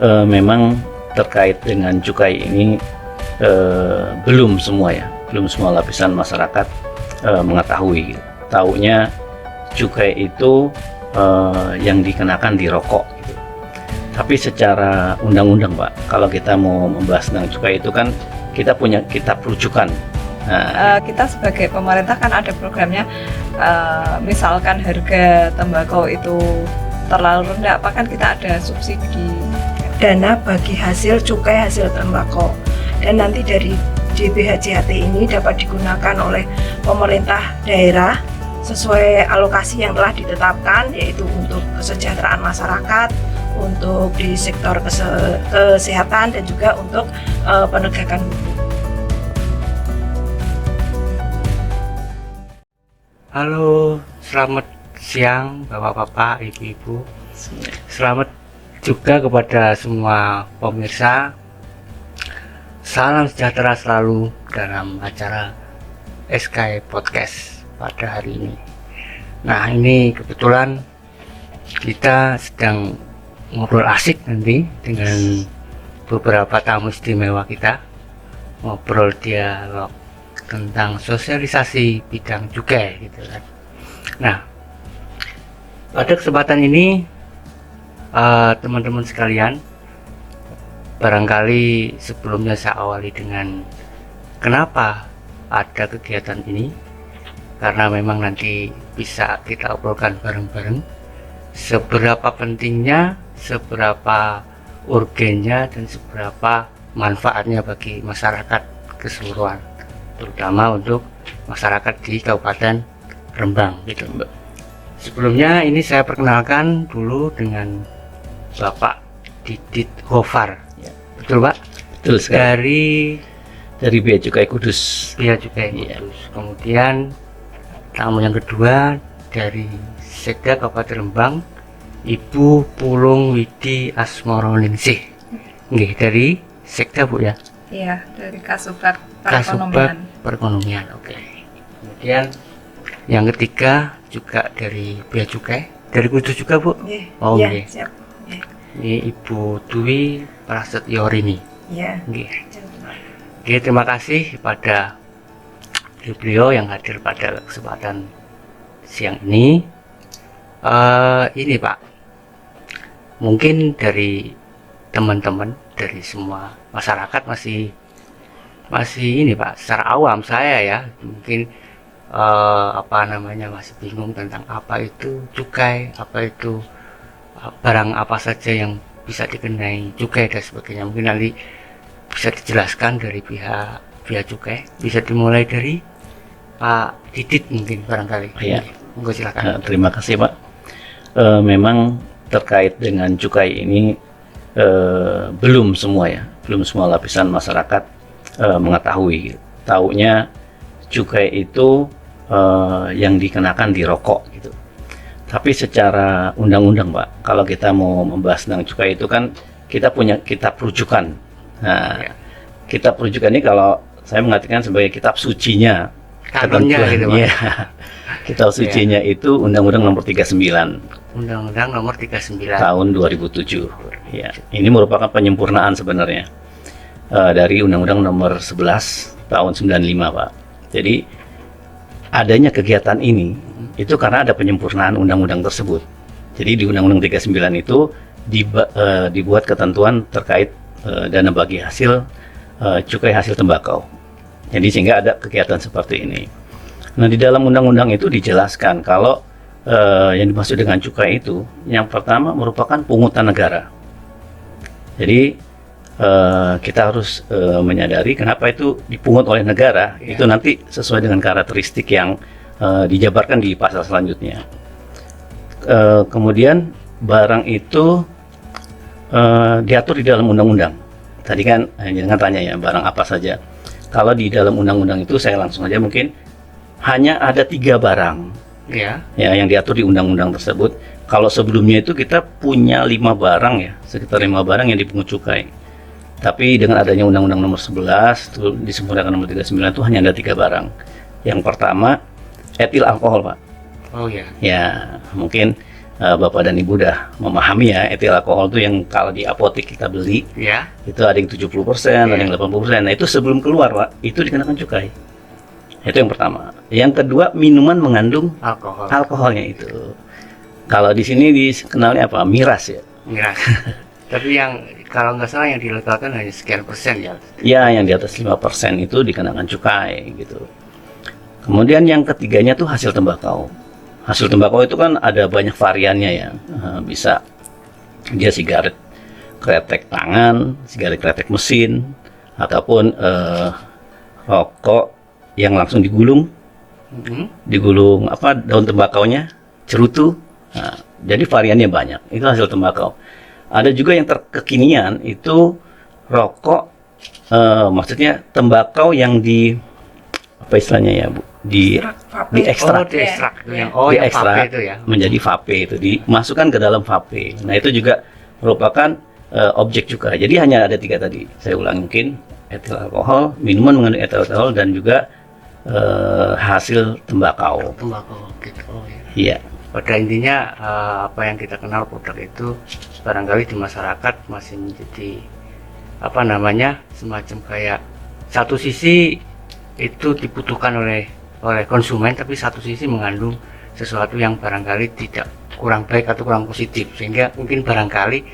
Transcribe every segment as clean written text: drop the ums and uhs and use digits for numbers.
memang terkait dengan cukai ini belum semua lapisan masyarakat mengetahui. Taunya cukai itu yang dikenakan di rokok gitu. Tapi secara undang-undang Pak, kalau kita mau membahas tentang cukai itu kan kita punya kitab rujukan. Kita sebagai pemerintah kan ada programnya, misalkan harga tembakau itu terlalu rendah, apa kan kita ada subsidi dana bagi hasil cukai hasil tembakau, dan nanti dari DBHJHT ini dapat digunakan oleh pemerintah daerah sesuai alokasi yang telah ditetapkan, yaitu untuk kesejahteraan masyarakat, untuk di sektor kesehatan, dan juga untuk penegakan hukum. Halo, selamat siang Bapak-bapak, Ibu-ibu. Selamat juga kepada semua pemirsa. Salam sejahtera selalu dalam acara SKY Podcast pada hari ini. Nah, ini kebetulan kita sedang ngobrol asik nanti dengan beberapa tamu istimewa kita. Ngobrol dialog tentang sosialisasi bidang cukai gitu kan. Nah, pada kesempatan ini teman-teman sekalian, barangkali sebelumnya saya awali dengan kenapa ada kegiatan ini, karena memang nanti bisa kita obrolkan bareng-bareng seberapa pentingnya, seberapa urgennya, dan seberapa manfaatnya bagi masyarakat keseluruhan, terutama untuk masyarakat di Kabupaten Rembang gitu Mbak. Sebelumnya ini saya perkenalkan dulu dengan Bapak Didit Gofar. Ya. Betul Pak? Betul sekali. Dari Bea Cukai Kudus. Bea Cukai Kudus. Kemudian tamu yang kedua dari Sekda Kabupaten Rembang, Ibu Pulung Widi Asmoroningsih. Nggih, dari Sekda Bu ya? Iya, dari Kasubag Kasubag Perekonomian. Oke. Kemudian yang ketiga juga dari Bea Cukai, dari Kudus juga Bu? Oh iya, nggih. siap. Ini Ibu Dwi Prasetyorini. Iya. Nggih. Oke, terima kasih kepada beliau yang hadir pada kesempatan siang ini. Ini Pak, mungkin dari teman-teman, dari semua masyarakat masih ini Pak, secara awam saya ya, mungkin masih bingung tentang apa itu cukai, apa itu barang apa saja yang bisa dikenai cukai dan sebagainya. Mungkin nanti bisa dijelaskan dari pihak Bea Cukai. Bisa dimulai dari Pak Didit mungkin barangkali. Ya. Monggo silakan. Terima kasih Pak. Memang terkait dengan cukai ini belum semua lapisan masyarakat mengetahui. Taunya cukai itu yang dikenakan di rokok gitu. Tapi secara undang-undang Pak, kalau kita mau membahas tentang cukai itu kan kita punya kitab rujukan. Nah, kitab rujukan ini kalau saya mengatakan sebagai kitab sucinya, kanunnya gitu Pak. Ya, kitab sucinya itu Undang-Undang Nomor 39. Undang-Undang Nomor 39 tahun 2007. Ya, ini merupakan penyempurnaan sebenarnya dari Undang-Undang Nomor 11 tahun 95 Pak. Jadi adanya kegiatan ini itu karena ada penyempurnaan undang-undang tersebut. Jadi di Undang-Undang 39 itu dibuat ketentuan terkait dana bagi hasil cukai hasil tembakau. Jadi sehingga ada kegiatan seperti ini. Nah, di dalam undang-undang itu dijelaskan kalau yang dimaksud dengan cukai itu yang pertama merupakan pungutan negara. Jadi kita harus menyadari kenapa itu dipungut oleh negara. Itu nanti sesuai dengan karakteristik yang dijabarkan di pasal selanjutnya. Kemudian barang itu diatur di dalam undang-undang. Tadi kan jangan tanya ya barang apa saja. Kalau di dalam undang-undang itu saya langsung aja mungkin hanya ada 3 barang ya yang diatur di undang-undang tersebut. Kalau sebelumnya itu kita punya 5 barang ya, sekitar 5 barang yang dipungut cukai. Tapi dengan adanya Undang-Undang Nomor 11 itu disempurnakan Nomor 39 itu hanya ada 3 barang. Yang pertama etil alkohol Pak. Oh ya. Ya mungkin Bapak dan Ibu udah memahami ya, etil alkohol itu yang kalau di apotek kita beli Ya. itu ada yang 70%, ada yang 80%. Nah, itu sebelum keluar, Pak, itu dikenakan cukai. Itu yang pertama. Yang kedua, minuman mengandung Alkohol. alkoholnya itu. Kalau di sini dikenalnya apa? Miras ya. Miras. Tapi yang kalau nggak salah yang dilegalkan hanya sekian persen ya. Ya, yang di atas 5% itu dikenakan cukai gitu. Kemudian yang ketiganya tuh hasil tembakau. Hasil tembakau itu kan ada banyak variannya ya. Bisa dia sigaret kretek tangan, sigaret kretek mesin, ataupun rokok yang langsung digulung, digulung apa daun tembakaunya, cerutu. Nah, jadi variannya banyak. Itu hasil tembakau. Ada juga yang terkekinian itu rokok, maksudnya tembakau yang di apa istilahnya ya Bu? Di ekstrak. Oh, di ekstrak itu yang Di yang ekstrak vape itu ya. menjadi vape itu dimasukkan ke dalam vape. Nah itu juga merupakan objek cukai. Jadi hanya ada 3 tadi. Saya ulang mungkin etil alkohol, minuman mengandung etil alkohol dan juga hasil tembakau. Tembakau gitu. Oh, ya. Iya. Pada intinya apa yang kita kenal produk itu barangkali di masyarakat masih menjadi apa namanya semacam kayak satu sisi itu dibutuhkan oleh konsumen, tapi satu sisi mengandung sesuatu yang barangkali tidak kurang baik atau kurang positif, sehingga mungkin barangkali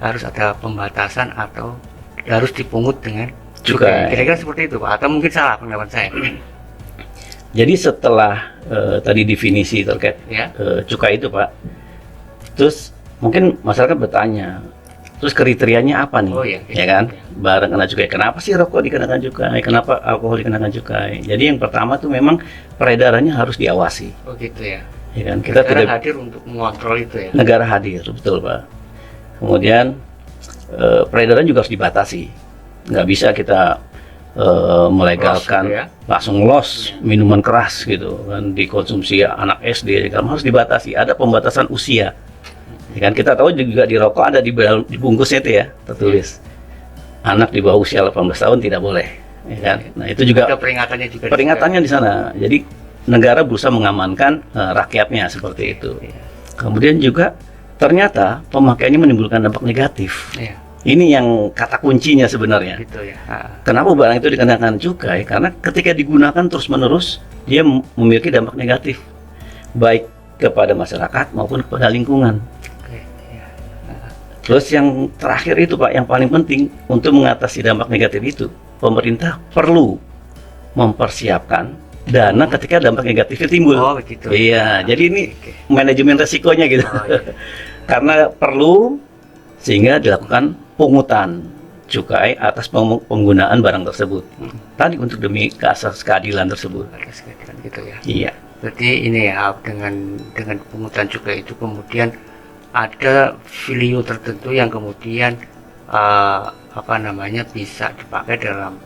harus ada pembatasan atau harus dipungut dengan Cukai. Kira-kira seperti itu Pak, atau mungkin salah pendapat saya. Jadi setelah tadi definisi terkait Ya. cukai itu Pak, terus mungkin masyarakat bertanya, terus kriterianya apa nih? Oh, iya. Ya kan? Barang kena cukai. Kenapa sih rokok dikenakan cukai? Kenapa alkohol dikenakan cukai? Jadi yang pertama tuh memang peredarannya harus diawasi. Oh gitu ya. Ya kan? Kita Negara tidak hadir untuk mengontrol itu ya. negara hadir, betul Pak. Kemudian peredaran juga harus dibatasi. Nggak bisa kita melegalkan Los gitu ya. langsung los minuman keras gitu kan dikonsumsi anak SD kan harus dibatasi, ada pembatasan usia. Ya kan kita tahu juga di rokok ada di bungkusnya itu ya tertulis anak di bawah usia 18 tahun tidak boleh, ya kan. Nah itu juga Ada peringatannya juga. peringatannya di sana. Jadi negara berusaha mengamankan rakyatnya seperti itu. Kemudian juga ternyata pemakaiannya menimbulkan dampak negatif. Iya, Ini yang kata kuncinya sebenarnya. gitu ya. Kenapa barang itu dikenakan cukai? Karena ketika digunakan terus-menerus, dia memiliki dampak negatif, baik kepada masyarakat maupun kepada lingkungan. Oke, ya. Terus yang terakhir itu Pak, yang paling penting untuk mengatasi dampak negatif itu, pemerintah perlu mempersiapkan dana ketika dampak negatifnya timbul. Oh, begitu. Iya, jadi ini Oke. manajemen resikonya gitu. Oh, iya. Karena perlu sehingga dilakukan pungutan cukai atas penggunaan barang tersebut. Tadi untuk demi asas keadilan tersebut. Atas keadilan gitu ya. Iya. Berarti ini ya dengan pungutan cukai itu kemudian ada value tertentu yang kemudian apa namanya bisa dipakai dalam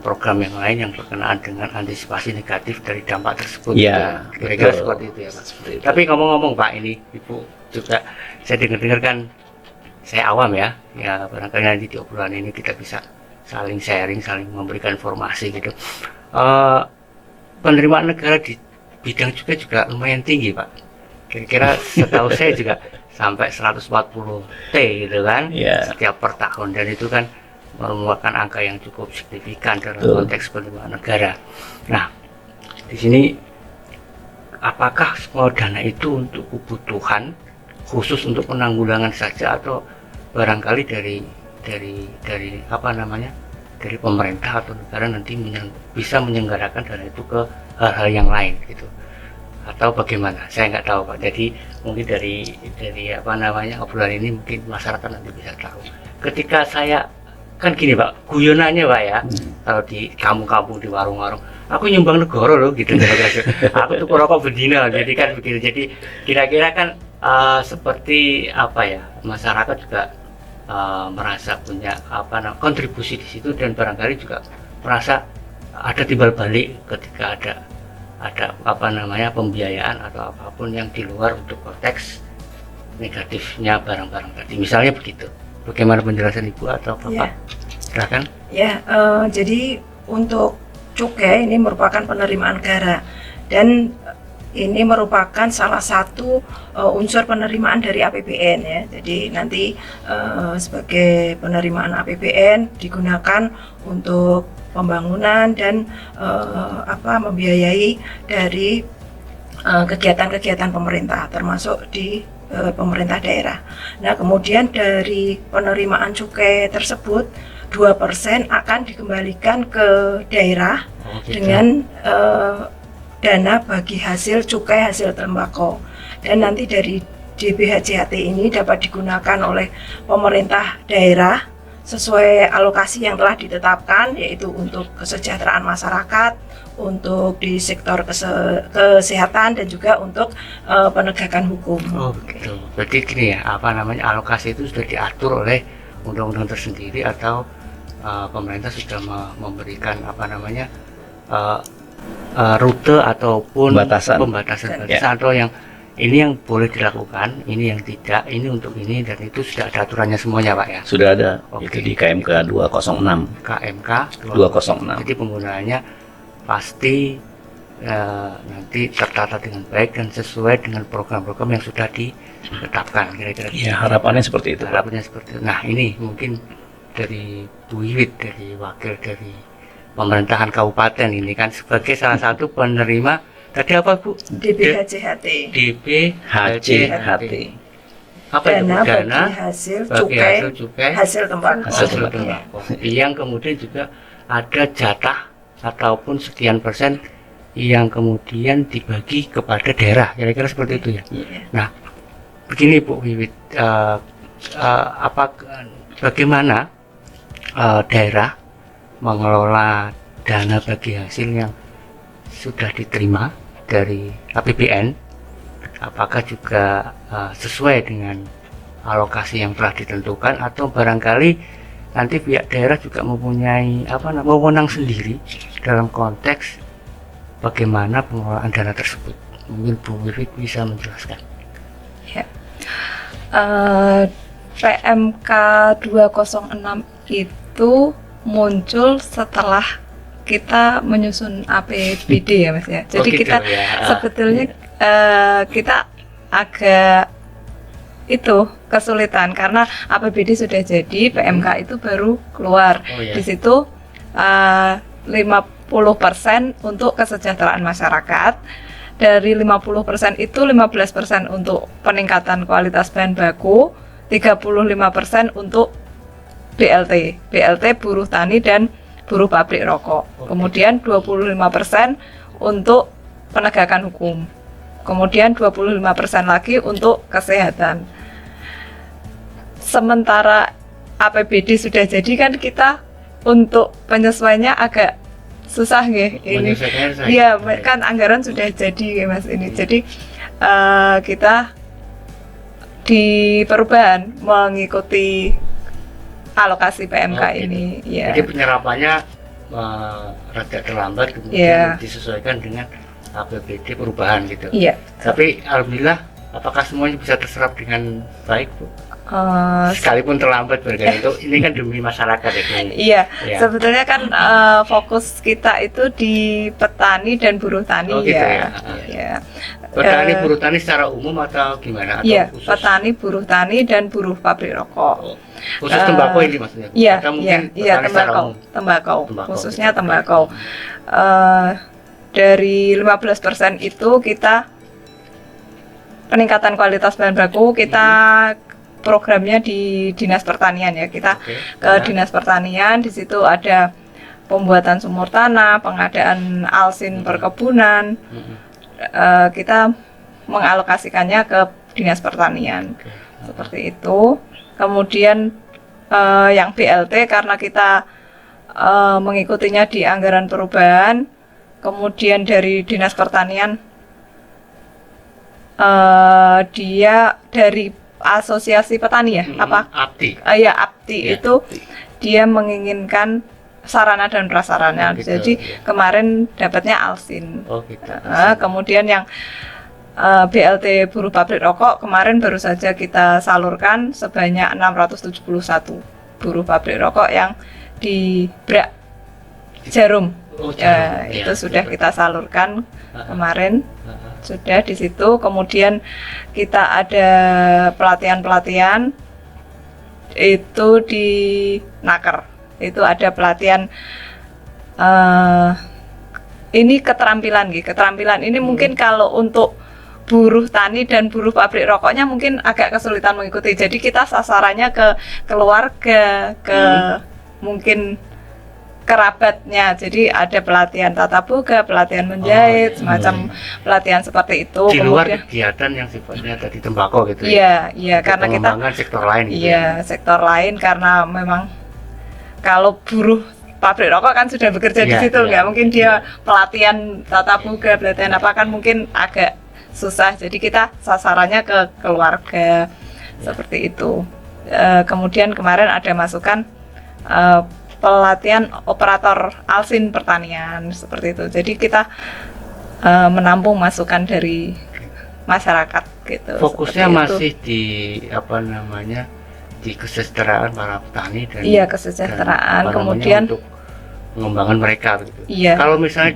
program yang lain yang berkenaan dengan antisipasi negatif dari dampak tersebut. Iya, gitu ya. Kira-kira betul. seperti itu ya Pak. Seperti itu. Tapi ngomong-ngomong Pak, ini Ibu juga saya dengar kan saya awam ya barangkali nanti di obrolan ini kita bisa saling sharing, saling memberikan informasi gitu. Penerimaan negara di bidang juga lumayan tinggi Pak. Kira-kira setahu saya juga sampai 140 T gitu kan Iya. setiap per tahun, dan itu kan merupakan angka yang cukup signifikan dalam Betul. konteks penerimaan negara. Nah, di sini apakah semua dana itu untuk kebutuhan khusus untuk penanggulangan saja, atau barangkali dari apa namanya dari pemerintah atau negara nanti bisa menyelenggarakan dana itu ke hal-hal yang lain gitu, atau bagaimana? Saya nggak tahu Pak. Jadi mungkin dari apa namanya obrolan ini mungkin masyarakat nanti bisa tahu. Ketika saya kan gini Pak, guyonannya Pak ya, kalau di kampung-kampung di warung-warung, aku nyumbang negara loh gitu. Aku tuh rokok berdina, jadi kan begitu. Jadi kira-kira kan seperti apa ya, masyarakat juga merasa punya kontribusi di situ, dan barangkali juga merasa ada timbal balik ketika ada apa namanya pembiayaan atau apapun yang di luar untuk konteks negatifnya barang-barang tadi, misalnya begitu. Bagaimana penjelasan Ibu atau Bapak? Ya. Silakan. Ya, jadi untuk cukai ini merupakan penerimaan negara, dan ini merupakan salah satu unsur penerimaan dari APBN ya. Jadi nanti sebagai penerimaan APBN digunakan untuk pembangunan dan membiayai dari kegiatan-kegiatan pemerintah termasuk di pemerintah daerah. Nah, kemudian dari penerimaan cukai tersebut 2% akan dikembalikan ke daerah dengan dana bagi hasil cukai hasil tembakau, dan nanti dari DBHJHT ini dapat digunakan oleh pemerintah daerah sesuai alokasi yang telah ditetapkan, yaitu untuk kesejahteraan masyarakat, untuk di sektor kesehatan, dan juga untuk penegakan hukum. Oh begitu. Berarti gini ya, alokasi itu sudah diatur oleh undang-undang tersendiri atau pemerintah sudah memberikan rute ataupun pembatasan atau yang ini yang boleh dilakukan, ini yang tidak, ini untuk ini, dan itu sudah ada aturannya semuanya Pak ya? Sudah ada, Oke. itu di KMK 206. KMK 206. Jadi penggunaannya pasti nanti tertata dengan baik dan sesuai dengan program-program yang sudah ditetapkan, kira-kira. Ya, harapannya seperti itu, Pak. Harapannya seperti itu. Nah ini mungkin dari Bu Wiwit, dari wakil dari pemerintahan kabupaten ini kan sebagai salah satu penerima tadi apa Bu? DBHJHT. HJHT. Apa itu Bu? Dana bagi hasil cukai hasil tembakau. Hasil tembakau. Yang kemudian juga ada jatah ataupun sekian persen yang kemudian dibagi kepada daerah, kira-kira seperti itu ya. Iya. Nah, begini Bu Wiwit, bagaimana daerah mengelola dana bagi hasil yang sudah diterima dari APBN? Apakah juga sesuai dengan alokasi yang telah ditentukan, atau barangkali nanti pihak daerah juga mempunyai wewenang sendiri dalam konteks bagaimana pengelolaan dana tersebut? Mungkin Bu Wiwit bisa menjelaskan. Ya. PMK 206 itu muncul setelah kita menyusun APBD ya Mas ya. Jadi gitu kita ya. sebetulnya kita agak itu kesulitan karena APBD sudah jadi, PMK itu baru keluar. Oh, iya. Di situ 50% untuk kesejahteraan masyarakat. Dari 50% itu 15% untuk peningkatan kualitas bahan baku, 35% untuk BLT, buruh tani dan buruh pabrik rokok. Kemudian 25% untuk penegakan hukum. Kemudian 25% lagi untuk kesehatan. Sementara APBD sudah jadi kan kita untuk penyesuaiannya agak susah nggih ini. Iya, kan anggaran sudah jadi Mas ini. Jadi kita di perubahan mengikuti alokasi PMK ini. Ya. Jadi penyerapannya rada terlambat, kemudian disesuaikan dengan APBD perubahan gitu. Iya. Tapi alhamdulillah, apakah semuanya bisa terserap dengan baik Bu? Sekalipun terlambat berarti itu ini kan demi masyarakat ya. Iya, sebetulnya kan fokus kita itu di petani dan buruh tani gitu ya. Ya. Petani buruh tani secara umum atau gimana? Atau iya, khusus? petani buruh tani dan buruh pabrik rokok. Khusus tembakau ini maksudnya? Iya, atau mungkin iya tembakau, khususnya tembakau. Dari 15% itu kita peningkatan kualitas bahan baku, kita programnya di Dinas Pertanian ya, kita ke Dinas Pertanian. Di situ ada pembuatan sumur tanah, pengadaan alsin perkebunan. Kita mengalokasikannya ke Dinas Pertanian seperti itu. Kemudian yang BLT karena kita mengikutinya di anggaran perubahan, kemudian dari Dinas Pertanian dia dari Asosiasi Petani ya, APTI. APTI itu dia menginginkan sarana dan prasarana. Jadi kemarin dapatnya alsin. Kemudian yang BLT buruh pabrik rokok kemarin baru saja kita salurkan sebanyak 671 buruh pabrik rokok yang di Brak Jarum. Itu sudah kita salurkan kemarin. sudah di situ. Kemudian kita ada pelatihan-pelatihan itu di Naker. Itu ada pelatihan ini keterampilan ini mungkin kalau untuk buruh tani dan buruh pabrik rokoknya mungkin agak kesulitan mengikuti. Jadi kita sasarannya ke keluarga, ke mungkin kerabatnya. Jadi ada pelatihan tata boga, pelatihan menjahit, semacam pelatihan seperti itu. Di luar Kemudian kegiatan yang sifatnya tadi tembakau gitu iya karena kita pengembangan sektor lain gitu iya sektor lain, karena memang kalau buruh pabrik rokok kan sudah bekerja di Iya, situ, iya. nggak mungkin dia pelatihan tata boga, pelatihan apa kan mungkin agak susah. Jadi kita sasarannya ke keluarga seperti itu. Kemudian kemarin ada masukan pelatihan operator alsin pertanian seperti itu. Jadi kita menampung masukan dari masyarakat gitu. Fokusnya seperti itu. masih di apa namanya, di kesejahteraan para petani dan Iya, kesejahteraan. dan apa namanya, Kemudian untuk pengembangan mereka gitu. iya. Kalau misalnya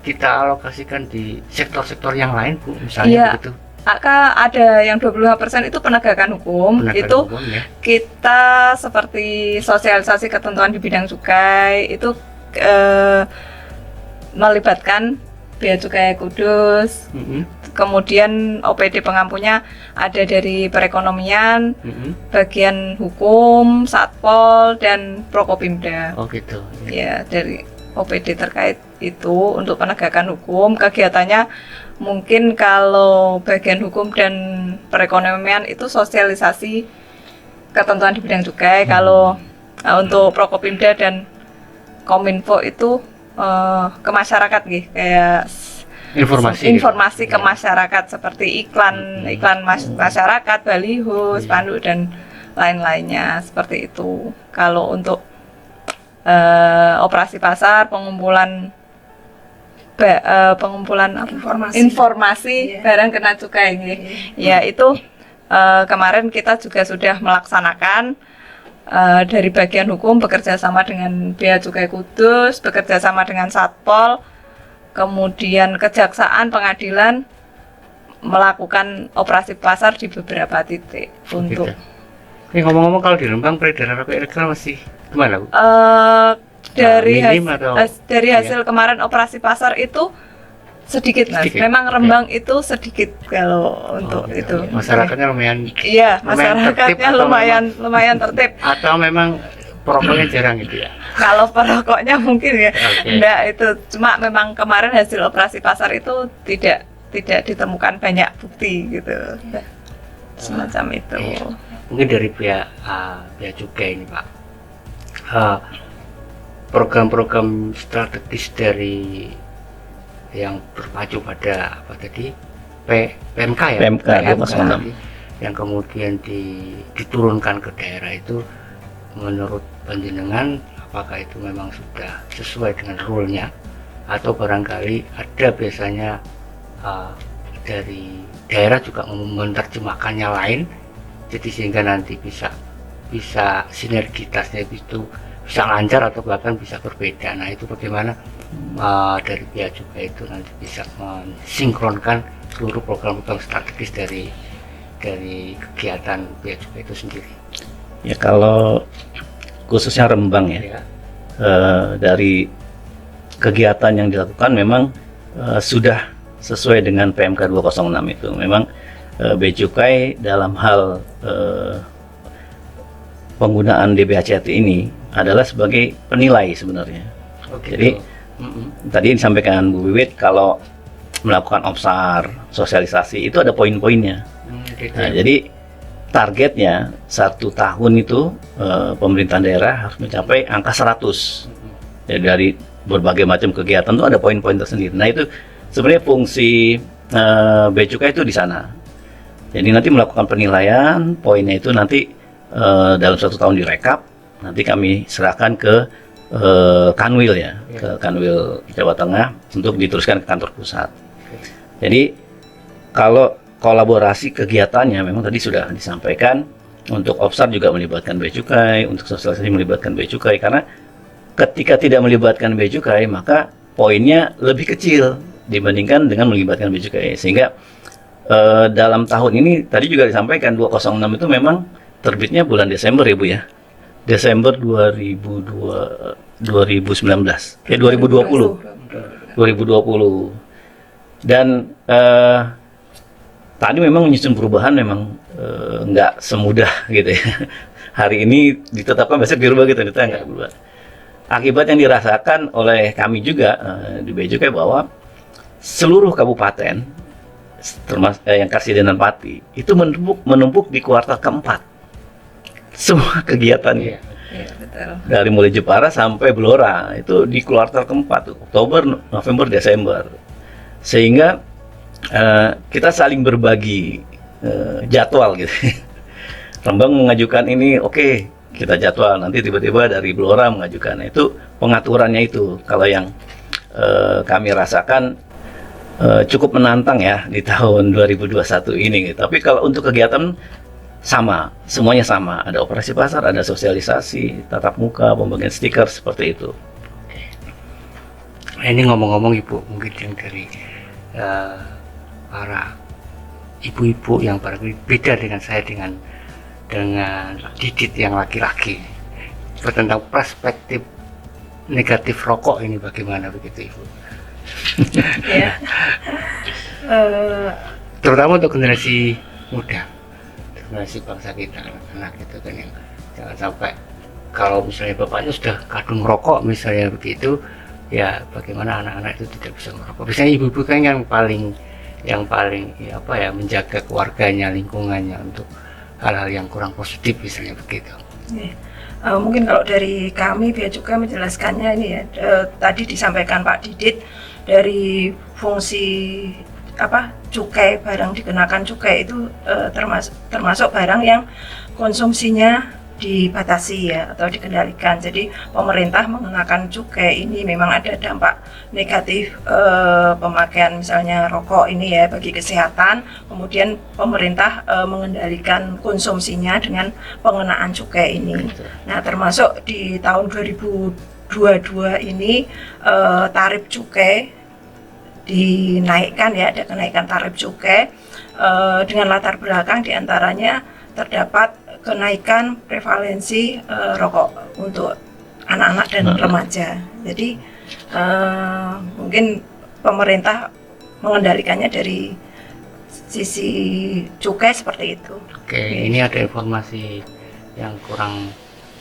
kita alokasikan di sektor-sektor yang lain Bu, misalnya Iya. begitu. Ada yang 25% itu penegakan hukum. Penegakan Itu hukum, ya. kita seperti sosialisasi ketentuan di bidang cukai itu melibatkan Bea Cukai Kudus. Mm-mm, Kemudian OPD pengampunya ada dari perekonomian, mm-mm. bagian hukum, Satpol, dan Prokopimda. Oh gitu. Ya, dari OPD terkait itu untuk penegakan hukum. Kegiatannya mungkin kalau bagian hukum dan perekonomian itu sosialisasi ketentuan di bidang cukai. Kalau untuk Prokopimda dan Kominfo itu ke masyarakat gitu, kayak informasi ke masyarakat seperti iklan masyarakat, baliho, spanduk dan lain-lainnya seperti itu. Kalau untuk operasi pasar, pengumpulan informasi Iya. barang kena cukai gitu. Ya itu kemarin kita juga sudah melaksanakan dari bagian hukum bekerja sama dengan Bea Cukai Kudus, bekerja sama dengan Satpol, kemudian kejaksaan, pengadilan melakukan operasi pasar di beberapa titik untuk Ini ngomong-ngomong, kalau di Rembang peredaran rokok ilegal masih gimana Bu? dari minim atau- dari hasil kemarin operasi pasar itu sedikit Mas. Sedikit, Memang oke. Rembang itu sedikit kalau untuk gitu. itu. Masyarakatnya lumayan, Iya, lumayan tertib masyarakatnya atau lumayan tertib. atau memang perokoknya jarang gitu ya? Kalau perokoknya mungkin ya, Oke. enggak itu. Cuma memang kemarin hasil operasi pasar itu tidak ditemukan banyak bukti gitu. Semacam itu. Iya. Mungkin dari pihak Bea Cukai ini Pak, program-program strategis dari yang berpacu pada apa tadi PMK ya, PMK 206. yang kemudian diturunkan ke daerah itu, menurut panjenengan apakah itu memang sudah sesuai dengan rule-nya atau barangkali ada biasanya dari daerah juga menerjemahkannya lain, jadi sehingga nanti bisa sinergitasnya itu bisa lancar atau bahkan bisa berbeda. Nah itu bagaimana dari Bea Cukai itu nanti bisa mensinkronkan seluruh program-program strategis dari kegiatan Bea Cukai itu sendiri. Ya kalau khususnya Rembang ya, Ya. dari kegiatan yang dilakukan memang sudah sesuai dengan PMK 206 itu. Memang Bea Cukai dalam hal penggunaan DBHCT ini adalah sebagai penilai sebenarnya. Jadi tadi disampaikan Bu Wiwit kalau melakukan OPSAR, sosialisasi itu ada poin-poinnya. Nah, jadi targetnya 1 tahun itu pemerintahan daerah harus mencapai angka 100. Ya, dari berbagai macam kegiatan itu ada poin-poin tersendiri. Nah itu sebenarnya fungsi Bea Cukai itu di sana. Jadi nanti melakukan penilaian, poinnya itu nanti dalam 1 tahun direkap, nanti kami serahkan ke Kanwil ya, ke Kanwil Jawa Tengah untuk diteruskan ke kantor pusat. Jadi kalau kolaborasi kegiatannya memang tadi sudah disampaikan, untuk OPSAR juga melibatkan Bea Cukai, untuk sosialisasi melibatkan Bea Cukai, karena ketika tidak melibatkan Bea Cukai maka poinnya lebih kecil dibandingkan dengan melibatkan bea cukai. Sehingga dalam tahun ini tadi juga disampaikan 206 itu memang terbitnya bulan Desember ya Bu ya. Desember 2019. 2020. Dan tadi memang menyusun perubahan memang nggak semudah gitu ya. Hari ini ditetapkan, besok dirubah gitu, kita nggak berubah. Akibat yang dirasakan oleh kami juga di Bea Cukai bahwa seluruh kabupaten termasuk yang Karsidenan Pati itu menumpuk di kuartal keempat semua kegiatannya. Iya, betul. Dari mulai Jepara sampai Blora itu di kuartal keempat, Oktober, November, Desember. Sehingga kita saling berbagi jadwal gitu. Rembang mengajukan ini, oke, kita jadwal. Nanti tiba-tiba dari Blora mengajukan. Itu pengaturannya itu. Kalau yang kami rasakan cukup menantang ya di tahun 2021 ini. Tapi kalau untuk kegiatan sama, semuanya sama. Ada operasi pasar, ada sosialisasi, tatap muka, pembagian stiker, seperti itu. Nah, ini ngomong-ngomong Ibu, mungkin yang dari para ibu-ibu yang barangkali beda dengan saya dengan Didit yang laki-laki, tentang perspektif negatif rokok ini bagaimana begitu Ibu? Ya. Terutama untuk generasi muda, generasi bangsa kita, anak-anak gitu kan, yang jangan sampai kalau misalnya bapaknya sudah kadung rokok misalnya begitu, ya bagaimana anak-anak itu tidak bisa merokok. Biasanya ibu-ibu kan yang paling ya apa ya, menjaga keluarganya, lingkungannya untuk hal-hal yang kurang positif misalnya begitu. Mungkin kalau dari kami Bea Cukai menjelaskannya ini ya, tadi disampaikan Pak Didit dari fungsi cukai, barang dikenakan cukai itu termasuk barang yang konsumsinya dibatasi ya atau dikendalikan. Jadi pemerintah mengenakan cukai ini memang ada dampak negatif pemakaian misalnya rokok ini ya bagi kesehatan. Kemudian pemerintah mengendalikan konsumsinya dengan pengenaan cukai ini. Nah, termasuk di tahun 2022 ini tarif cukai dinaikkan ya, ada kenaikan tarif cukai dengan latar belakang diantaranya terdapat kenaikan prevalensi rokok untuk anak-anak dan remaja. Jadi mungkin pemerintah mengendalikannya dari sisi cukai seperti itu. Oke, ini ada informasi yang kurang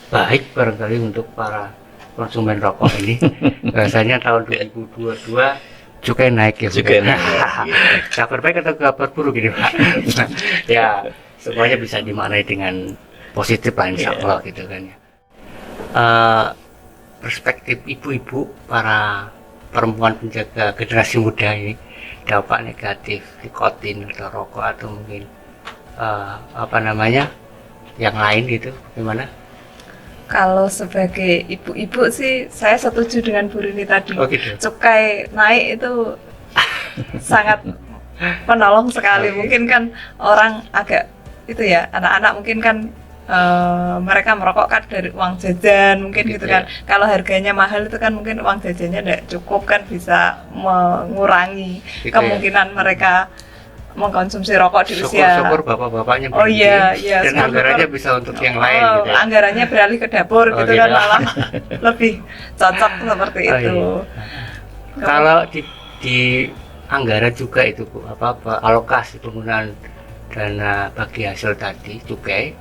baik barangkali untuk para konsumen rokok ini. Biasanya tahun 2022 cukai naik ya. Cukai naik. Kabar baik atau kabar buruk ini Pak? Ya, semuanya bisa dimaknai dengan positif lah insya Allah gitu kan ya. Perspektif ibu-ibu, para perempuan penjaga generasi muda ini, dampak negatif nikotin atau rokok atau mungkin yang lain gitu, gimana? Kalau sebagai ibu-ibu sih saya setuju dengan Bu Rini tadi. Oh, gitu. Cukai naik itu sangat menolong sekali. Mungkin kan orang agak itu ya, anak-anak mungkin kan mereka merokok kan dari uang jajan mungkin gitu kan. Kalau harganya mahal itu kan mungkin uang jajannya tidak cukup kan, bisa mengurangi kemungkinan mereka mengkonsumsi rokok di usia. Syukur bapak-bapaknya oh iya, dan anggarannya bisa untuk yang lain gitu ya. Anggarannya beralih ke dapur gitu kan, malah lebih cocok seperti itu. Iya. Kalau di anggaran juga itu Bu, alokasi penggunaan dana bagi hasil tadi cukai,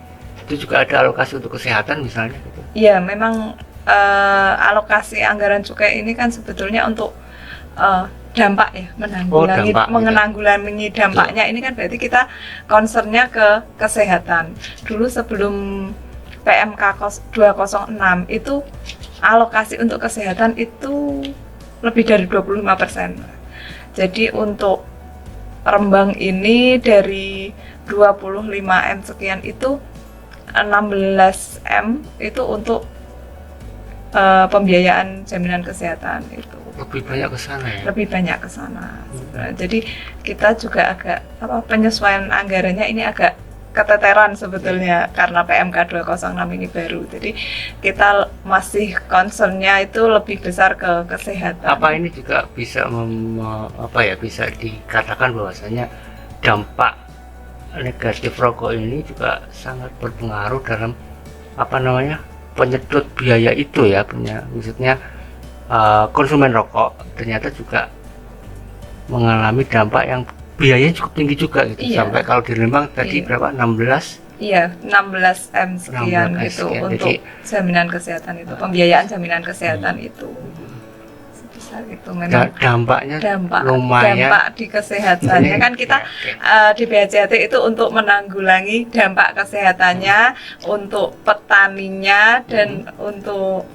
itu juga ada alokasi untuk kesehatan misalnya gitu. Iya, memang alokasi anggaran cukai ini kan sebetulnya untuk dampak ya, menanggulangi dampaknya. Ini kan berarti kita concernnya ke kesehatan. Dulu sebelum PMK 206 itu alokasi untuk kesehatan itu lebih dari 25%. Jadi untuk Rembang ini dari 25M sekian itu 16M itu untuk pembiayaan jaminan kesehatan itu. Lebih banyak ke sana ya? Lebih banyak ke sana. Jadi kita juga agak penyesuaian anggarannya ini agak keteteran sebetulnya karena PMK 206 ini baru. Jadi kita masih concernnya itu lebih besar ke kesehatan. Apa ini juga bisa bisa dikatakan bahwasanya dampak negatif rokok ini juga sangat berpengaruh dalam penyedot biaya itu ya, maksudnya konsumen rokok ternyata juga mengalami dampak yang biayanya cukup tinggi juga gitu. Iya. Sampai kalau di Lembang tadi Iya. berapa, 16? Iya, 16 M sekian 16 itu sekian. untuk Jadi- jaminan kesehatan itu, pembiayaan jaminan kesehatan itu. Sebesar itu memang Dampaknya dampak lumayan. di kesehatannya kan kita di BHCAT itu untuk menanggulangi dampak kesehatannya untuk petaninya dan untuk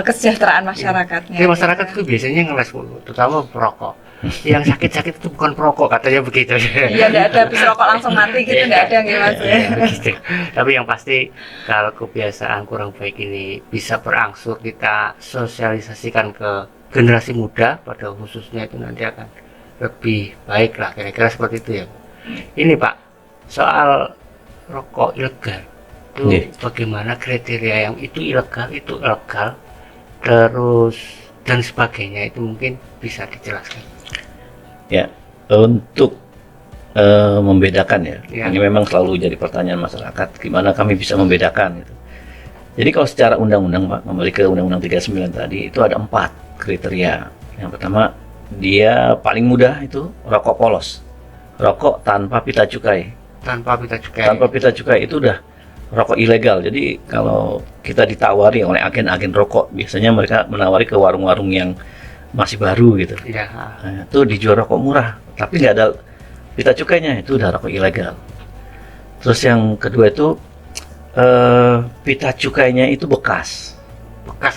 kesejahteraan masyarakatnya. Jadi masyarakat itu biasanya ngeles mulu, terutama perokok. Yang sakit-sakit itu bukan perokok, katanya begitu. Iya, tidak ada habis rokok langsung mati gitu, tidak ada yang Mas. Iya, begitu. Tapi yang pasti kalau kebiasaan kurang baik ini bisa berangsur kita sosialisasikan ke generasi muda, pada khususnya itu nanti akan lebih baik lah, kira-kira seperti itu ya. Ini Pak, soal rokok ilegal itu Iya. bagaimana kriteria yang itu ilegal, terus dan sebagainya, itu mungkin bisa dijelaskan. Ya, untuk membedakan ya, Ya. ini memang selalu jadi pertanyaan masyarakat, gimana kami bisa membedakan gitu. Jadi kalau secara undang-undang Pak, kembali ke Undang-Undang 39 tadi, itu ada 4 kriteria. Yang pertama, dia paling mudah itu rokok polos, rokok tanpa pita cukai. Tanpa pita cukai. Tanpa pita cukai itu udah rokok ilegal. Jadi kalau kita ditawari oleh agen-agen rokok, biasanya mereka menawari ke warung-warung yang masih baru gitu. Iya. Nah, itu dijual rokok murah, tapi nggak ada pita cukainya, itu udah rokok ilegal. Terus yang kedua itu pita cukainya itu bekas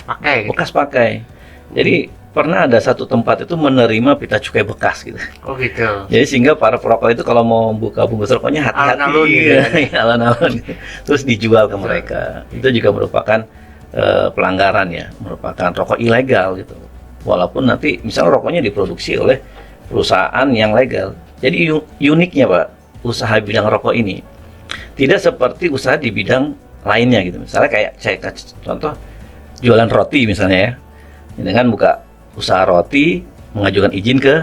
pakai gitu. bekas pakai. Jadi pernah ada satu tempat itu menerima pita cukai bekas gitu. Oh gitu. Jadi sehingga para perokok itu kalau mau buka bungkus rokoknya hati-hati, Alon-alon gitu ya. alon-alon. Terus dijual ke mereka. Itu juga merupakan pelanggaran ya, merupakan rokok ilegal gitu. Walaupun nanti misalnya rokoknya diproduksi oleh perusahaan yang legal. Jadi uniknya Pak, usaha bidang rokok ini tidak seperti usaha di bidang lainnya gitu. Misalnya kayak saya kasih contoh jualan roti misalnya ya. Ini kan buka usaha roti, mengajukan izin ke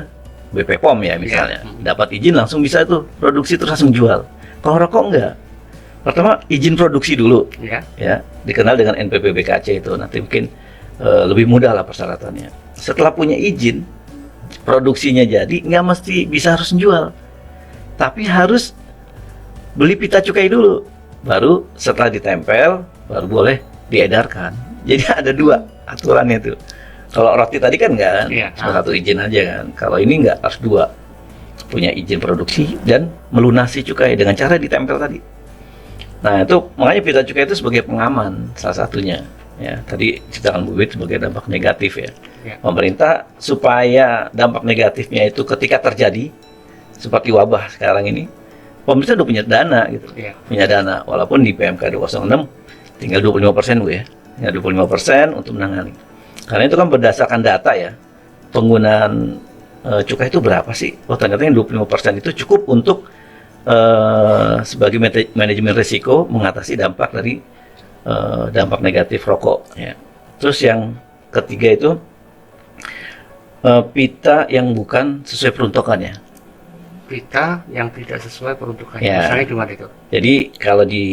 BP POM ya misalnya. Dapat izin langsung bisa tuh produksi terus langsung jual. Kalau rokok enggak. Pertama izin produksi dulu Ya. ya, dikenal dengan NPPBKC itu. Nanti mungkin lebih mudah lah persyaratannya. Setelah punya izin, produksinya jadi, nggak mesti bisa harus jual, tapi harus beli pita cukai dulu, baru setelah ditempel, baru boleh diedarkan. Jadi ada 2 aturannya tuh. Kalau roti tadi kan nggak kan, Iya. cuma 1 izin aja kan. Kalau ini nggak, harus 2, punya izin produksi dan melunasi cukai dengan cara ditempel tadi. Nah itu makanya pita cukai itu sebagai pengaman salah satunya. Ya, tadi ceritakan Bu Wit sebagai dampak negatif ya. Ya. Pemerintah supaya dampak negatifnya itu ketika terjadi seperti wabah sekarang ini, pemerintah udah punya dana gitu. Ya. Punya dana walaupun di PMK 206 tinggal 25% Bu ya. Tinggal 25% untuk menangani. Karena itu kan berdasarkan data ya. Penggunaan cukai itu berapa sih? Oh ternyata yang 25% itu cukup untuk sebagai manajemen risiko mengatasi dampak dari dampak negatif rokok ya. Terus yang ketiga itu pita yang bukan sesuai peruntukannya. Pita yang tidak sesuai peruntukannya. Ya. Misalnya gimana itu? Jadi kalau di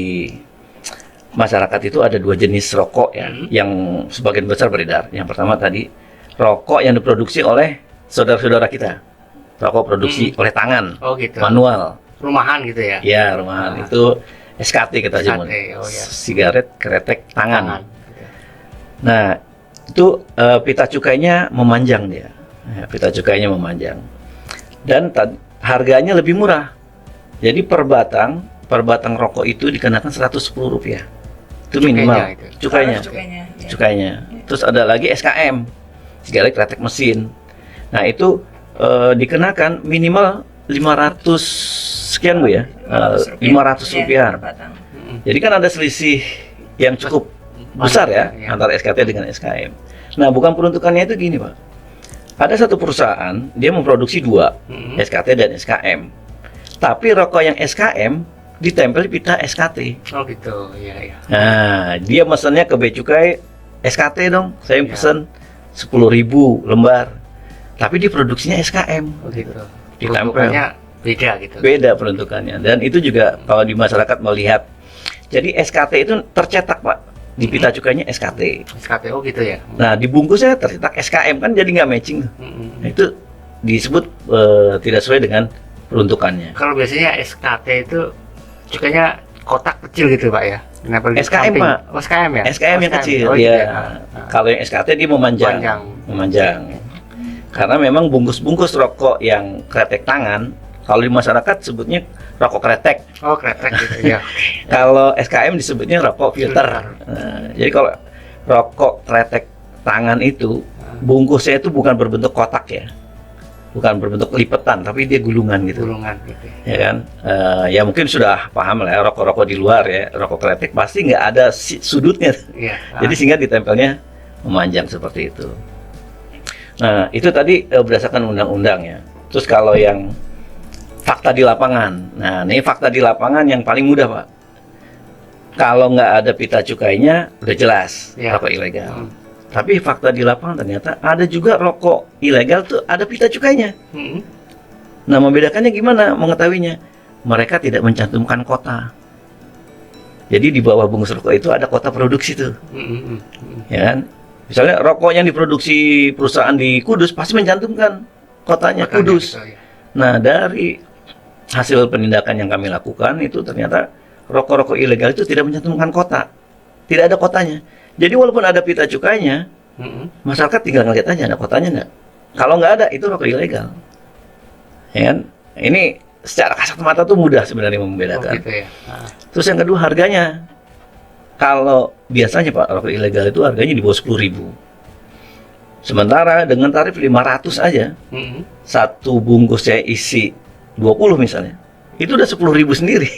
masyarakat itu ada 2 jenis rokok ya, yang sebagian besar beredar. Yang pertama tadi rokok yang diproduksi oleh saudara-saudara kita, rokok produksi oleh tangan, Oh gitu. manual. Rumahan gitu ya. Ya rumahan itu SKT kita SKT, sebut. oh ya. Sigaret kretek tangan. Tangan. Nah, itu pita cukainya memanjang dia. Ya, pita cukainya memanjang. Dan harganya lebih murah. Jadi per batang rokok itu dikenakan Rp110. Itu minimal. Cukainya itu. Cukainya. Ya. Cukainya. Terus ada lagi SKM, sigaret kretek mesin. Nah, itu dikenakan minimal 500 sekian Bu ya. 500 Iya, rupiah. per batang. Jadi kan ada selisih yang cukup besar ya, Ya. antara SKT dengan SKM. Nah, bukan peruntukannya itu gini Pak. Ada satu perusahaan dia memproduksi 2, SKT dan SKM. Tapi rokok yang SKM ditempel pita SKT. Oh gitu, iya. Nah, dia mesennya ke Bea Cukai SKT dong. Saya Iya. pesen 10.000 lembar. Tapi diproduksinya SKM. Oh gitu. Ditempel. Peruntukannya beda gitu. Beda peruntukannya. Dan itu juga kalau di masyarakat melihat. Jadi SKT itu tercetak, Pak. Di pita cukainya SKT. SKTO gitu ya. Nah, dibungkusnya tercetak SKM kan jadi nggak matching. Nah, itu disebut tidak sesuai dengan peruntukannya. Kalau biasanya SKT itu cukainya kotak kecil gitu Pak ya. Kenapa di SKM, samping? Pak. Oh, SKM ya. SKM yang kecil, Oh, ya. iya. Kalau yang SKT dia memanjang. Memanjang. Karena memang bungkus-bungkus rokok yang kretek tangan, kalau di masyarakat sebutnya rokok kretek. Oh, kretek gitu ya. Kalau SKM disebutnya rokok filter. Nah, jadi kalau rokok kretek tangan itu bungkusnya itu bukan berbentuk kotak ya, bukan berbentuk lipetan, tapi dia gulungan gitu. Gulungan gitu. Ya kan, ya mungkin sudah paham lah ya, rokok-rokok di luar ya, rokok kretek pasti nggak ada sudutnya. Iya. Jadi sehingga ditempelnya memanjang seperti itu. Nah, itu tadi berdasarkan undang-undang ya. Terus kalau yang fakta di lapangan, nah ini fakta di lapangan yang paling mudah Pak. Kalau nggak ada pita cukainya, udah jelas Ya. rokok ilegal. Tapi fakta di lapangan ternyata ada juga rokok ilegal tuh ada pita cukainya. Nah, membedakannya gimana mengetahuinya? Mereka tidak mencantumkan kota. Jadi di bawah bungkus rokok itu ada kota produksi tuh, ya kan? Misalnya rokok yang diproduksi perusahaan di Kudus pasti mencantumkan kotanya Kudus. Gitu, ya. Nah, dari hasil penindakan yang kami lakukan itu ternyata rokok-rokok ilegal itu tidak mencantumkan kota, tidak ada kotanya. Jadi walaupun ada pita cukainya, masyarakat tinggal ngeliat aja ada kotanya nggak. Kalau nggak ada itu rokok ilegal. Ya kan? Ini secara kasat mata tuh mudah sebenarnya Oh, membedakan. gitu ya. Terus yang kedua harganya. Kalau biasanya Pak, rokok ilegal itu harganya di bawah 10.000. Sementara dengan tarif 500 aja, satu bungkus saya isi 20 misalnya, itu udah 10.000 sendiri.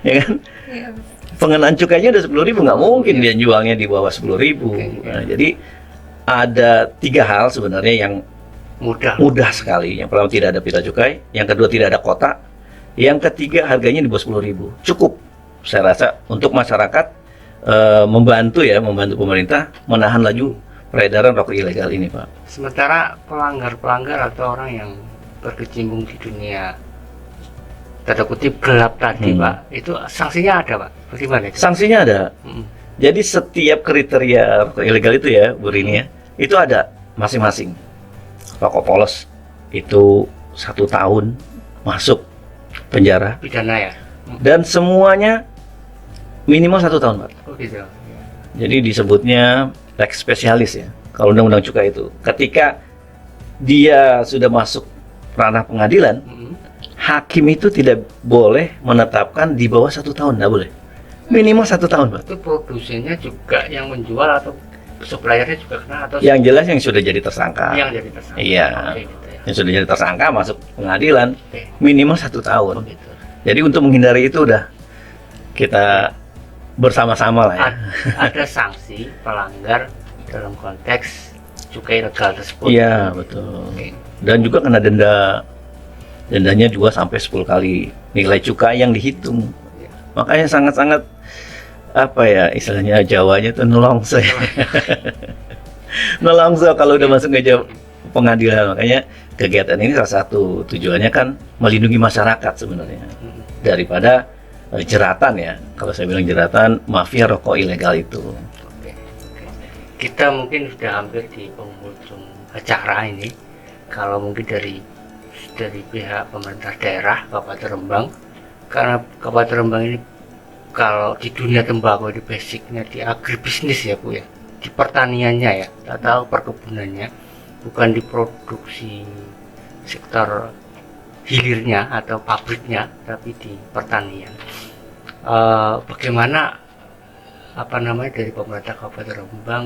Ya kan? Iya. Pengenaan cukainya udah 10.000, nggak mungkin dia jualnya di bawah 10.000. Oke. Nah, jadi ada 3 hal sebenarnya yang mudah sekali. Yang pertama tidak ada pita cukai, yang kedua tidak ada kota, yang ketiga harganya di bawah 10.000. Cukup saya rasa untuk masyarakat membantu pemerintah menahan laju peredaran rokok ilegal ini, Pak. Sementara pelanggar-pelanggar atau orang yang berkecimpung di dunia tanda kutip gelap tadi Pak, itu sanksinya ada Pak? Bagaimana itu? Sanksinya ada. Jadi setiap kriteria rokok ilegal itu ya, Bu Rini ya, itu ada masing-masing. Rokok polos itu 1 tahun masuk penjara Pidana ya? dan semuanya minimal 1 tahun, Pak. Oh gitu. Jadi disebutnya lex spesialis ya. Kalau undang-undang cukai itu, ketika dia sudah masuk ranah pengadilan, hakim itu tidak boleh menetapkan di bawah 1 tahun, nggak boleh. Minimal 1 tahun, Pak. Itu produsennya juga yang menjual atau suppliernya juga kena atau Yang jelas yang sudah jadi tersangka. yang jadi tersangka? Iya. Oke, gitu ya. Yang sudah jadi tersangka masuk pengadilan Oke. minimal 1 tahun. Oh, gitu. Jadi untuk menghindari itu udah kita bersama-sama lah ya. Ada sanksi pelanggar dalam konteks cukai legal tersebut. Iya, betul. Oke. Dan juga kena denda. Dendanya juga sampai 10 kali nilai cukai yang dihitung. Iya. Makanya sangat-sangat apa ya istilahnya Jawanya tuh nolongso. Nolongso kalau udah masuk ke pengadilan. Makanya kegiatan ini salah satu tujuannya kan melindungi masyarakat sebenarnya daripada jeratan ya. Kalau saya bilang jeratan mafia rokok ilegal itu. Oke. Kita mungkin sudah hampir di penghujung acara ini. Kalau mungkin dari pihak pemerintah daerah Kabupaten Rembang, karena Kabupaten Rembang ini kalau di dunia tembakau di basicnya di agribisnis ya Bu ya, di pertaniannya ya, atau perkebunannya, bukan di produksi sektor hilirnya atau pabriknya, tapi di pertanian. Bagaimana dari pemerintah Kabupaten Rembang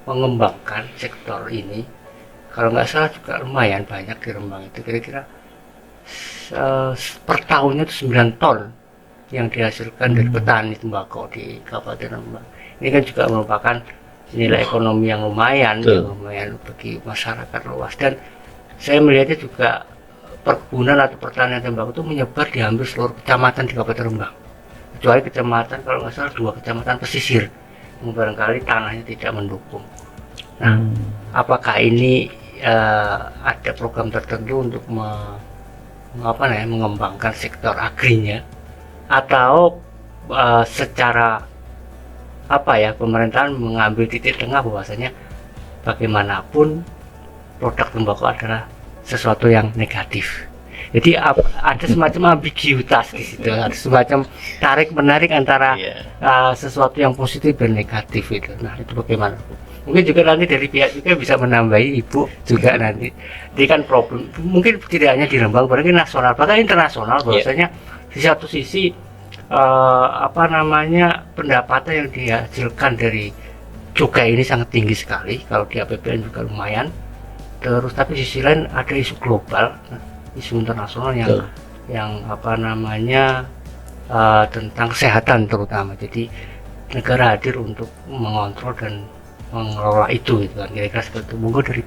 mengembangkan sektor ini? Kalau nggak salah juga lumayan banyak di Rembang itu, kira-kira per tahunnya itu 9 ton yang dihasilkan dari petani tembakau di Kabupaten Rembang. Ini kan juga merupakan nilai ekonomi yang lumayan, Betul. yang lumayan bagi masyarakat luas. Dan saya melihatnya juga perkebunan atau pertanian tembakau itu menyebar di hampir seluruh kecamatan di Kabupaten Rembang, kecuali kecamatan kalau nggak salah 2 kecamatan pesisir yang barangkali tanahnya tidak mendukung. Nah, apakah ini ada program tertentu untuk mengembangkan sektor agrinya, atau secara pemerintahan mengambil titik tengah bahwasanya bagaimanapun produk tembakau adalah sesuatu yang negatif. Jadi ada semacam ambiguitas di situ, ada semacam tarik menarik antara sesuatu yang positif dan negatif itu. Nah, itu bagaimana? Mungkin juga nanti dari pihak juga bisa menambahi Ibu juga nanti. Ini kan problem, mungkin tidak hanya di Rembang, bahkan nasional, bahkan internasional, bahwasanya di satu sisi pendapatan yang dihasilkan dari cukai ini sangat tinggi sekali, kalau di APBN juga lumayan. Terus tapi di sisi lain ada isu global, isu internasional yang tentang kesehatan terutama. Jadi negara hadir untuk mengontrol dan mengelola itu gitu kan, kira-kira seperti itu. Monggo dari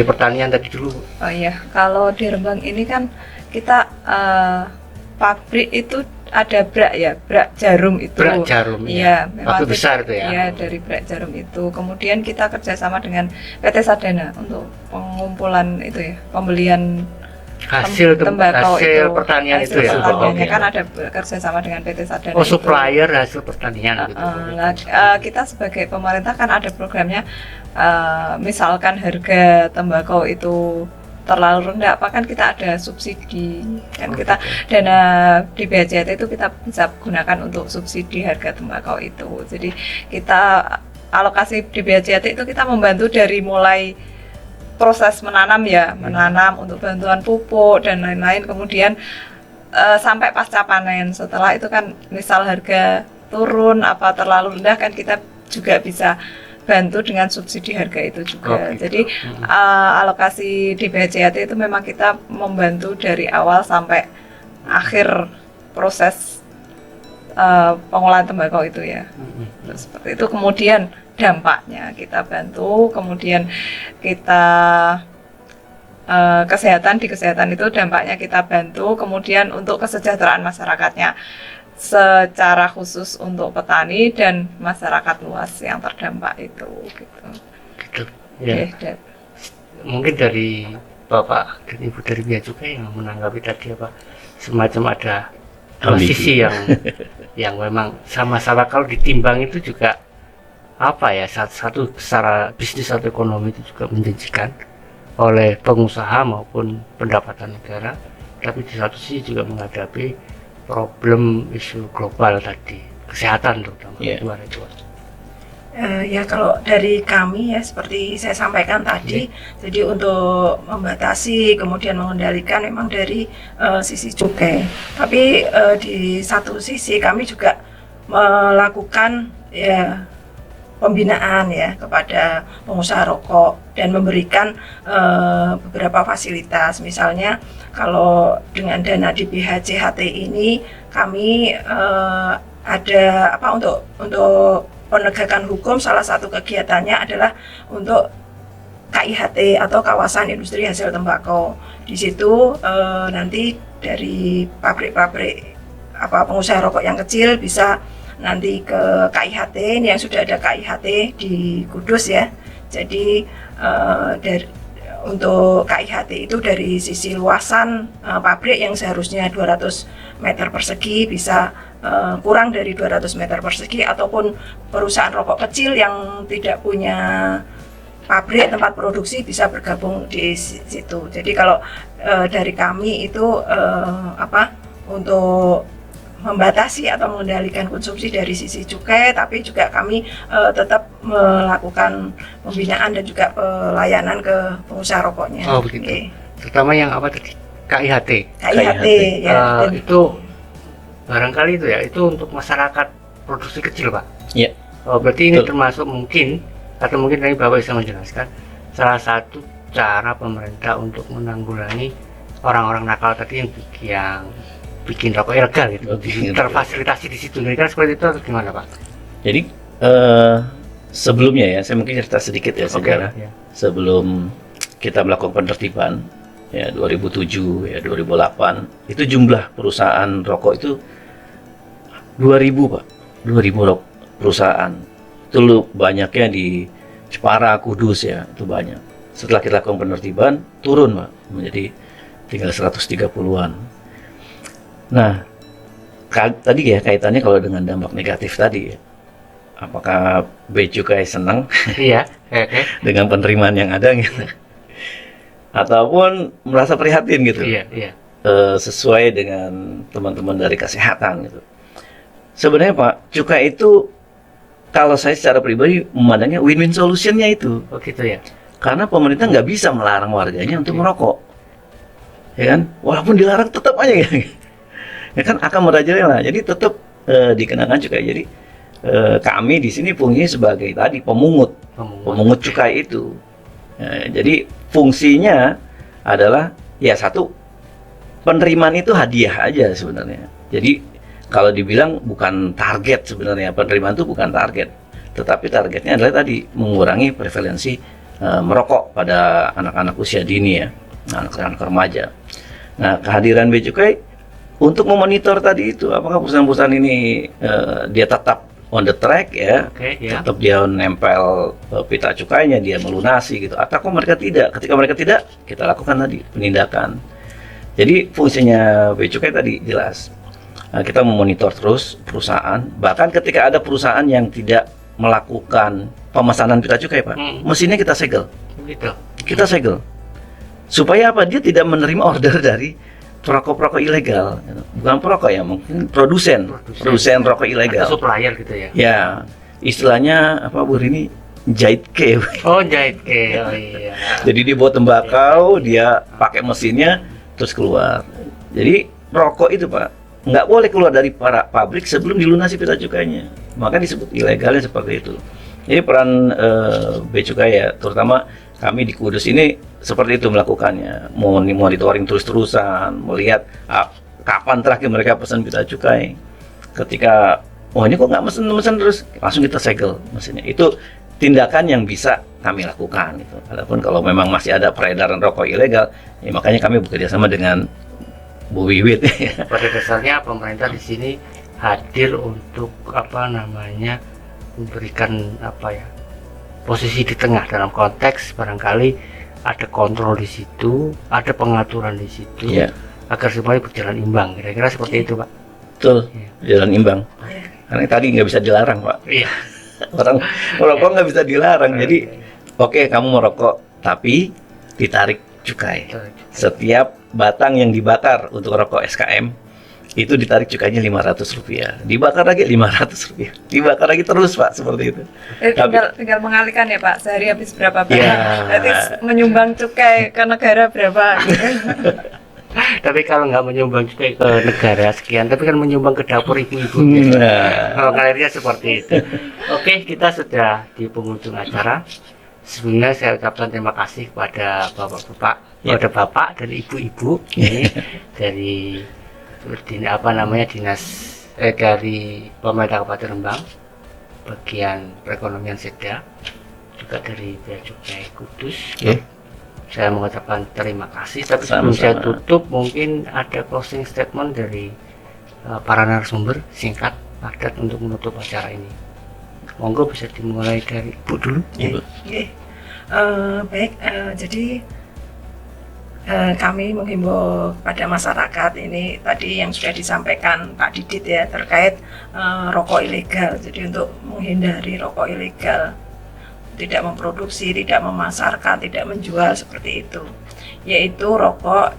pertanian tadi dulu. Oh iya, kalau di Rembang ini kan kita pabrik itu ada brak jarum itu. Brak jarum, iya, memang pabrik besar itu ya. Iya, dari brak jarum itu. Kemudian kita kerjasama dengan PT Sadana untuk pengumpulan itu ya, pembelian hasil tembakau hasil itu, pertanian hasil itu ya. pertaniannya kan ada kerjasama dengan PT Sadana. Oh, supplier hasil pertanian gitu. Kita sebagai pemerintah kan ada programnya, misalkan harga tembakau itu terlalu rendah, kan kita ada subsidi kan, kita dana di BHJT itu kita bisa gunakan untuk subsidi harga tembakau itu. Jadi kita alokasi di BHJT itu kita membantu dari mulai proses menanam menanam untuk bantuan pupuk dan lain-lain, kemudian sampai pasca panen. Setelah itu kan misal harga turun terlalu rendah kan kita juga bisa bantu dengan subsidi harga itu juga. Jadi alokasi di BHJT itu memang kita membantu dari awal sampai akhir proses pengolahan tembakau itu ya. Seperti itu. Kemudian dampaknya kita bantu, kemudian kita kesehatan itu dampaknya kita bantu, kemudian untuk kesejahteraan masyarakatnya secara khusus untuk petani dan masyarakat luas yang terdampak itu gitu. Ya. Okay, mungkin dari Bapak dan Ibu dari Bea Cukai yang menanggapi tadi semacam ada dua sisi yang memang sama-sama kalau ditimbang itu juga satu secara bisnis atau ekonomi itu juga menjanjikan oleh pengusaha maupun pendapatan negara, tapi di satu sisi juga menghadapi problem isu global tadi, kesehatan terutama. Ya kalau dari kami ya seperti saya sampaikan tadi, jadi untuk membatasi kemudian mengendalikan memang dari sisi cukai. Tapi di satu sisi kami juga melakukan pembinaan kepada pengusaha rokok dan memberikan beberapa fasilitas. Misalnya kalau dengan dana di BHJHT ini kami ada untuk penegakan hukum, salah satu kegiatannya adalah untuk KIHT atau kawasan industri hasil tembakau. Di situ nanti dari pabrik-pabrik pengusaha rokok yang kecil bisa nanti ke KIHT, ini yang sudah ada KIHT di Kudus ya. Jadi untuk KIHT itu dari sisi luasan pabrik yang seharusnya 200 meter persegi bisa kurang dari 200 meter persegi, ataupun perusahaan rokok kecil yang tidak punya pabrik tempat produksi bisa bergabung di situ. Jadi kalau dari kami itu untuk membatasi atau mengendalikan konsumsi dari sisi cukai, tapi juga kami tetap melakukan pembinaan dan juga pelayanan ke pengusaha rokoknya. Oh begitu. Terutama yang tadi? KIHT. KIHT ya. Itu barangkali itu untuk masyarakat produksi kecil, Pak. Iya. Oh, berarti ini termasuk mungkin tadi Bapak bisa menjelaskan salah satu cara pemerintah untuk menanggulangi orang-orang nakal tadi yang bikin rokok ilegal gitu, terfasilitasi di situ. Kira-kira seperti itu atau gimana, Pak? Jadi sebelumnya saya mungkin cerita sedikit ya, Saudara. Sebelum kita melakukan penertiban, ya 2007, ya 2008, itu jumlah perusahaan rokok itu 2000 Pak, 2000 perusahaan. Itu banyaknya di Jepara, Kudus ya, itu banyak. Setelah kita lakukan penertiban, turun Pak, menjadi tinggal 130-an. Nah, tadi ya kaitannya kalau dengan dampak negatif tadi ya, apakah Bea Cukai senang Iya, oke. dengan penerimaan yang ada gitu, ataupun merasa prihatin gitu, Iya. sesuai dengan teman-teman dari kesehatan gitu. Sebenarnya Pak, cukai itu kalau saya secara pribadi memandangnya win-win solutionnya itu, Oh gitu ya. karena pemerintah nggak bisa melarang warganya untuk merokok, ya kan? Walaupun dilarang tetap aja ya, ya kan akan merajalela. Jadi tetap dikenakan cukai. Jadi kami di sini fungsinya sebagai tadi pemungut cukai itu. Jadi fungsinya adalah ya satu, penerimaan itu hadiah aja sebenarnya. Jadi kalau dibilang bukan target sebenarnya, penerimaan itu bukan target, tetapi targetnya adalah tadi mengurangi prevalensi merokok pada anak-anak usia dini ya, anak-anak remaja. Nah, kehadiran Bea Cukai untuk memonitor tadi itu, apakah perusahaan-perusahaan ini dia tetap on the track ya, Oke, ya. tetap dia nempel pita cukainya, dia melunasi gitu, atau kok mereka tidak. Ketika mereka tidak, kita lakukan tadi penindakan. Jadi fungsinya Bea Cukai tadi jelas. Kita memonitor terus perusahaan, bahkan ketika ada perusahaan yang tidak melakukan pemesanan pita cukai Pak, mesinnya kita segel. Gitu. Kita segel. Supaya apa? Dia tidak menerima order dari perokok-perokok ilegal. Bukan perokok ya, mungkin produsen rokok ilegal. Atau supplier gitu ya. Ya, istilahnya apa Bu Rini? Jahit ke. Oh, jahit ke. Oh iya. Jadi dia buat tembakau, dia pakai mesinnya terus keluar. Jadi rokok itu Pak nggak boleh keluar dari para pabrik sebelum dilunasi pita cukainya. Maka disebut ilegalnya seperti itu. Jadi peran Bea Cukai ya, terutama kami di Kudus ini seperti itu melakukannya, monitoring terus-terusan, melihat kapan terakhir mereka pesan pita cukai. Ketika ini kok nggak mesen terus, langsung kita segel mesinnya. Itu tindakan yang bisa kami lakukan. Gitu. Adapun kalau memang masih ada peredaran rokok ilegal, ya makanya kami bekerja sama dengan Bu Wiwit. Pada dasarnya pemerintah di sini hadir untuk memberikan posisi di tengah dalam konteks barangkali ada kontrol di situ, ada pengaturan di situ, Yeah. agar semuanya berjalan imbang. Kira-kira seperti itu, Pak. Betul, jalan imbang. Karena tadi nggak bisa dilarang Pak. Iya. Orang merokok nggak bisa dilarang. Jadi oke, kamu merokok, tapi ditarik cukai. Setiap batang yang dibakar untuk rokok SKM itu ditarik cukainya Rp500, dibakar lagi Rp500, dibakar lagi terus Pak, seperti itu. Tinggal mengalihkan ya Pak, sehari habis berapa banyak, Ya. berarti menyumbang cukai ke negara berapa gitu. Tapi kalau nggak menyumbang cukai ke negara sekian, tapi kan menyumbang ke dapur ibu-ibu. Nah, Mengalirnya seperti itu. Oke, kita sudah di penghujung acara. Sebelumnya saya ucapkan terima kasih kepada bapak-bapak, kepada bapak dan ibu-ibu ini dari dinas dari pemerintah Kabupaten Rembang, bagian perekonomian Seda, juga dari Bea Cukai Kudus. Saya mengucapkan terima kasih. Tapi sebelum saya tutup, mungkin ada closing statement dari para narasumber singkat padat untuk menutup acara ini. Monggo bisa dimulai dari Ibu dulu. Ibu. Baik, jadi kami menghimbau kepada masyarakat ini tadi yang sudah disampaikan Pak Didit ya terkait rokok ilegal. Jadi untuk menghindari rokok ilegal, tidak memproduksi, tidak memasarkan, tidak menjual seperti itu, yaitu rokok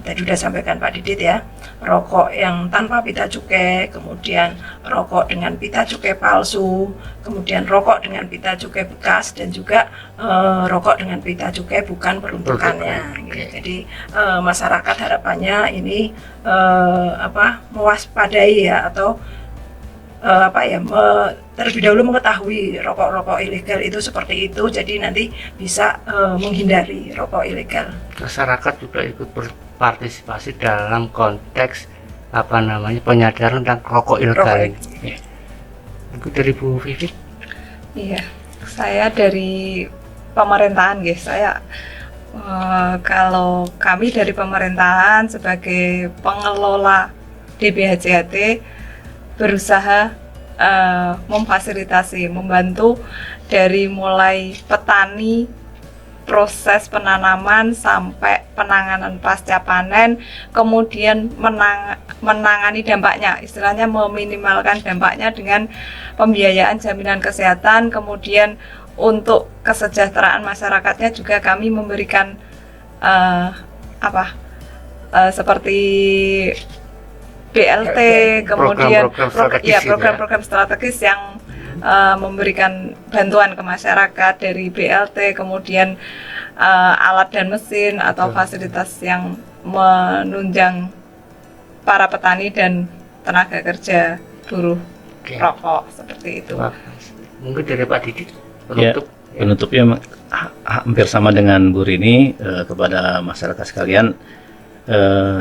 tadi sudah sampaikan Pak Didit ya, rokok yang tanpa pita cukai, kemudian rokok dengan pita cukai palsu, kemudian rokok dengan pita cukai bekas, dan juga rokok dengan pita cukai bukan peruntukannya. Gitu. Jadi masyarakat harapannya ini mewaspadai ya, atau terlebih dahulu mengetahui rokok-rokok ilegal itu seperti itu, jadi nanti bisa menghindari rokok ilegal. Masyarakat juga ikut berpartisipasi dalam konteks penyadaran tentang rokok ilegal. Itu dari Bu Vivi. Iya, saya dari pemerintahan guys, saya Kalau kami dari pemerintahan sebagai pengelola DBHJHT berusaha memfasilitasi, membantu dari mulai petani, proses penanaman sampai penanganan pasca panen, kemudian menangani dampaknya, istilahnya meminimalkan dampaknya dengan pembiayaan jaminan kesehatan, kemudian untuk kesejahteraan masyarakatnya juga kami memberikan seperti BLT, kemudian program-program strategis yang memberikan bantuan ke masyarakat dari BLT, kemudian alat dan mesin atau fasilitas yang menunjang para petani dan tenaga kerja buruh rokok seperti itu. Mungkin dari Pak Didi penutup. Ya, penutupnya hampir sama dengan Bu Rini, kepada masyarakat sekalian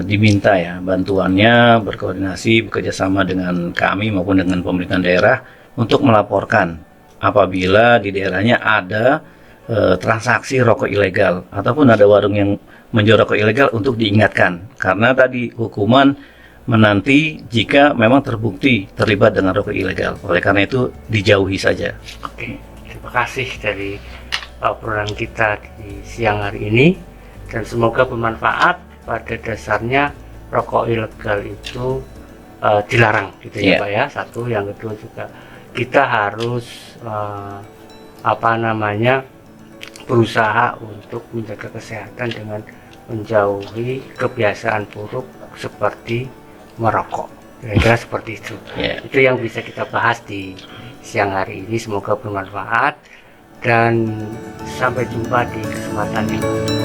diminta ya bantuannya, berkoordinasi bekerjasama dengan kami maupun dengan pemerintahan daerah untuk melaporkan apabila di daerahnya ada transaksi rokok ilegal ataupun ada warung yang menjual rokok ilegal, untuk diingatkan, karena tadi hukuman menanti jika memang terbukti terlibat dengan rokok ilegal. Oleh karena itu dijauhi saja. Oke, terima kasih dari obrolan kita di siang hari ini, dan semoga bermanfaat. Pada dasarnya rokok ilegal itu dilarang gitu ya Pak ya. Satu, yang kedua juga kita harus berusaha untuk menjaga kesehatan dengan menjauhi kebiasaan buruk seperti merokok. Kira-kira seperti itu. Itu yang bisa kita bahas di siang hari ini. Semoga bermanfaat dan sampai jumpa di kesempatan yang lain.